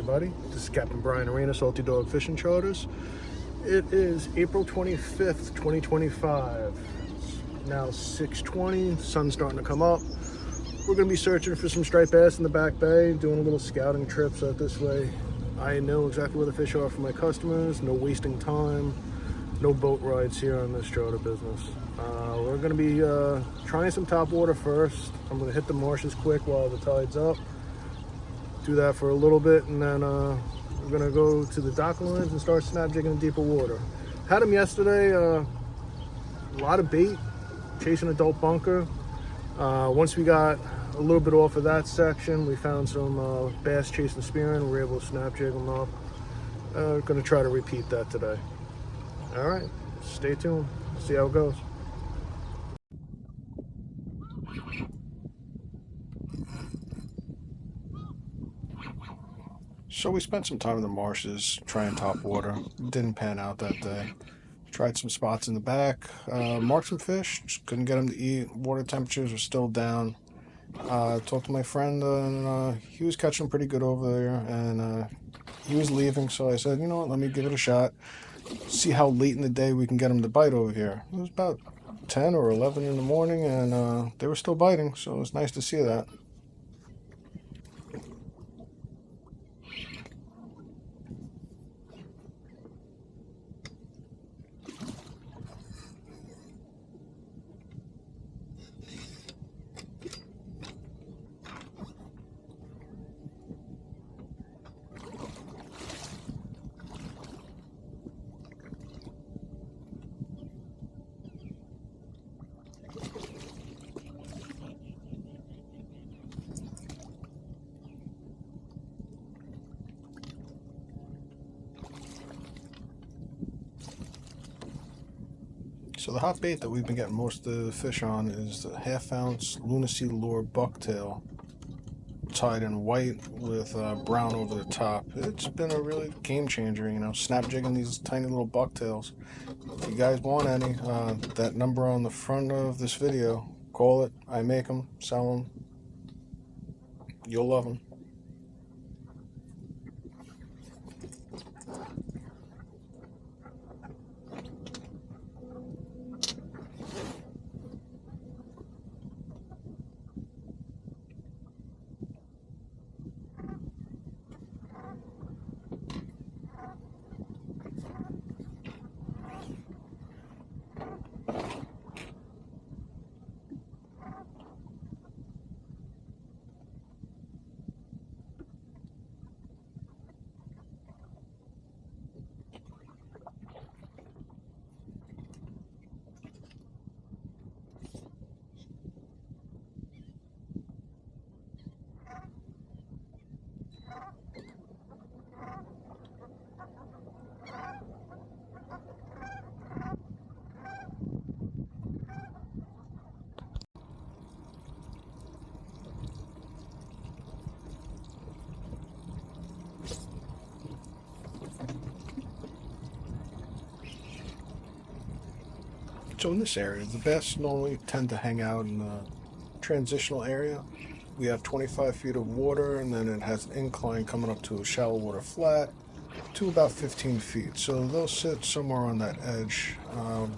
everybody. This is Captain Brian Arena, Salty Dog Fishing Charters. It is April 25th, 2025. It's now 6:20, sun's starting to come up. We're going to be searching for some striped bass in the back bay, doing a little scouting trip, so that this way I know exactly where the fish are for my customers. No wasting time, no boat rides here on this charter business. We're going to be trying some top water first. I'm going to hit the marshes quick while the tide's up. Do that for a little bit, and then we're going to go to the dock lines and start snap jigging in deeper water. Had them yesterday, a lot of bait, chasing adult bunker. Once we got a little bit off of that section, we found some bass chasing spearing. We were able to snap jig them up. We're going to try to repeat that today. All right, stay tuned. See how it goes. So we spent some time in the marshes trying top water. Didn't pan out that day. Tried some spots in the back. Marked some fish. Just couldn't get them to eat. Water temperatures were still down. Talked to my friend, and he was catching pretty good over there. And he was leaving, so I said, you know what, let me give it a shot. See how late in the day we can get him to bite over here. It was about 10 or 11 in the morning, and they were still biting, so it was nice to see that. So the hot bait that we've been getting most of the fish on is the 1/2 ounce LOON-A-SEA Lure bucktail, tied in white with brown over the top. It's been a really game changer, you know, snap jigging these tiny little bucktails. If you guys want any, that number on the front of this video, call it. I make them, sell them. You'll love them. So in this area, the bass normally tend to hang out in the transitional area. We have 25 feet of water, and then it has an incline coming up to a shallow water flat to about 15 feet. So they'll sit somewhere on that edge.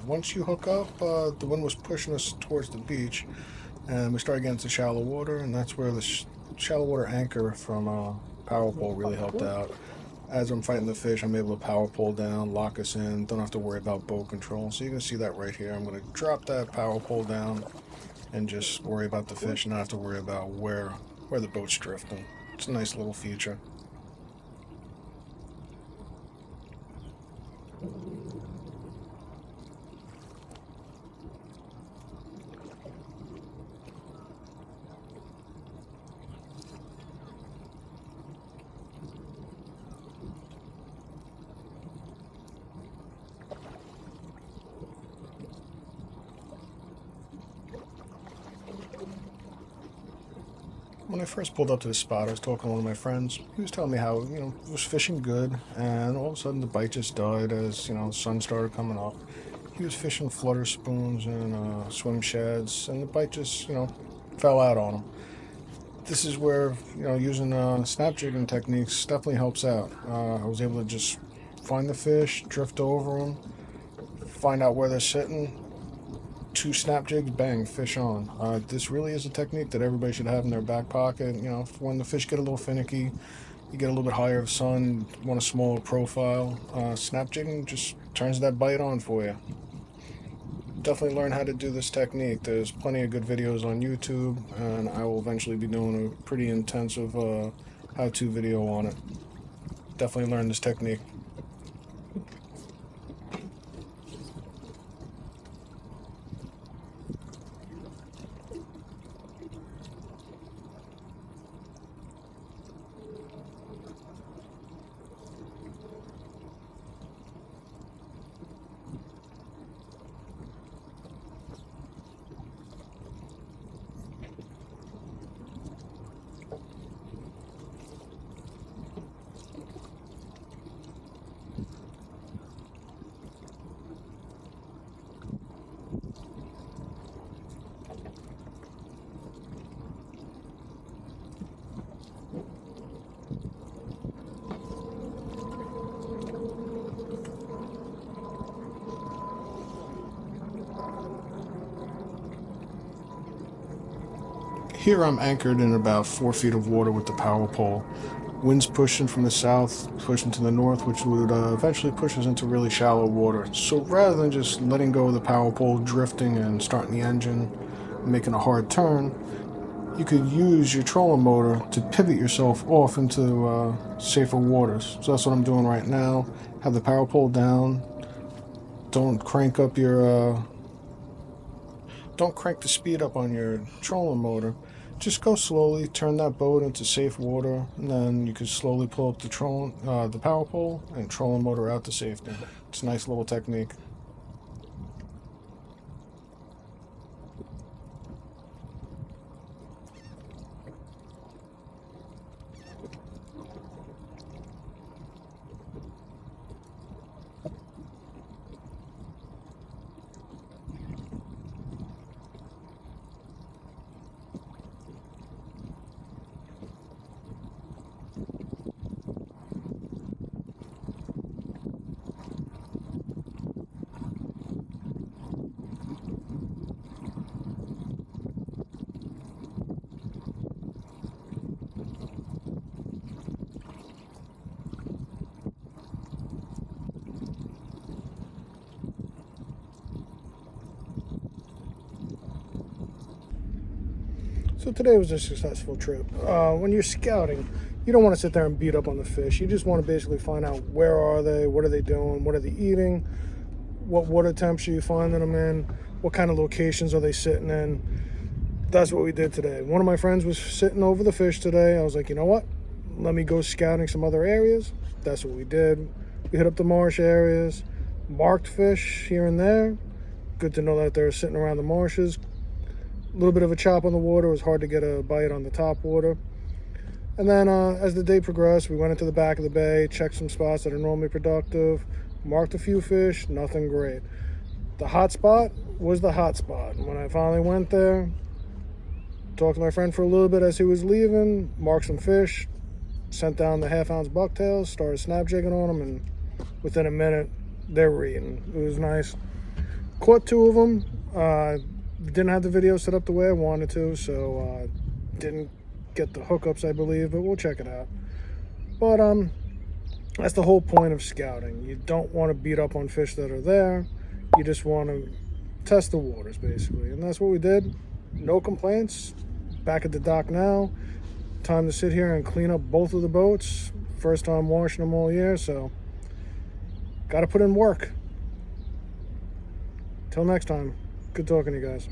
Once you hook up, the wind was pushing us towards the beach, and we started getting to shallow water, and that's where the shallow water anchor from power pole really helped out. As I'm fighting the fish, I'm able to power pole down, lock us in, don't have to worry about boat control. So you can see that right here. I'm going to drop that power pole down and just worry about the fish and not have to worry about where the boat's drifting. It's a nice little feature. When I first pulled up to the spot, I was talking to one of my friends. He was telling me how, you know, he was fishing good, and all of a sudden the bite just died as, you know, the sun started coming up. He was fishing flutter spoons and swim shads, and the bite just, you know, fell out on him. this is where, you know, using snap jigging techniques definitely helps out. I was able to just find the fish, drift over them, find out where they're sitting, 2 snap jigs, bang, fish on. This really is a technique that everybody should have in their back pocket. You know, when the fish get a little finicky, you get a little bit higher of sun, want a smaller profile, snap jigging just turns that bite on for you. Definitely learn how to do this technique. There's plenty of good videos on YouTube, and I will eventually be doing a pretty intensive how-to video on it. Definitely learn this technique. Here I'm anchored in about 4 feet of water with the power pole. Wind's pushing from the south, pushing to the north, which would eventually push us into really shallow water. So rather than just letting go of the power pole, drifting and starting the engine, making a hard turn, you could use your trolling motor to pivot yourself off into safer waters. So that's what I'm doing right now. Have the power pole down. Don't crank the speed up on your trolling motor. Just go slowly, turn that boat into safe water, and then you can slowly pull up the power pole and trolling motor out to safety. It's a nice little technique. So today was a successful trip. When you're scouting, you don't want to sit there and beat up on the fish. You just want to basically find out where are they, what are they doing, what are they eating, what water temperature you finding them in, what kind of locations are they sitting in. That's what we did today. One of my friends was sitting over the fish today. I was like, you know what? Let me go scouting some other areas. That's what we did. We hit up the marsh areas, marked fish here and there. Good to know that they're sitting around the marshes. A little bit of a chop on the water. It was hard to get a bite on the top water. And then as the day progressed, we went into the back of the bay, checked some spots that are normally productive, marked a few fish, nothing great. The hot spot was the hot spot. When I finally went there, talked to my friend for a little bit as he was leaving, marked some fish, sent down the half-ounce bucktails, started snap jigging on them, and within a minute, they were eating. It was nice. Caught 2 of them. Didn't have the video set up the way I wanted to, so didn't get the hookups, I believe, but we'll check it out. But that's the whole point of scouting. You don't want to beat up on fish that are there. You just want to test the waters, basically, and that's what we did. No complaints. Back at the dock now. Time to sit here and clean up both of the boats. First time washing them all year, so got to put in work. Till next time. Good talking to you guys.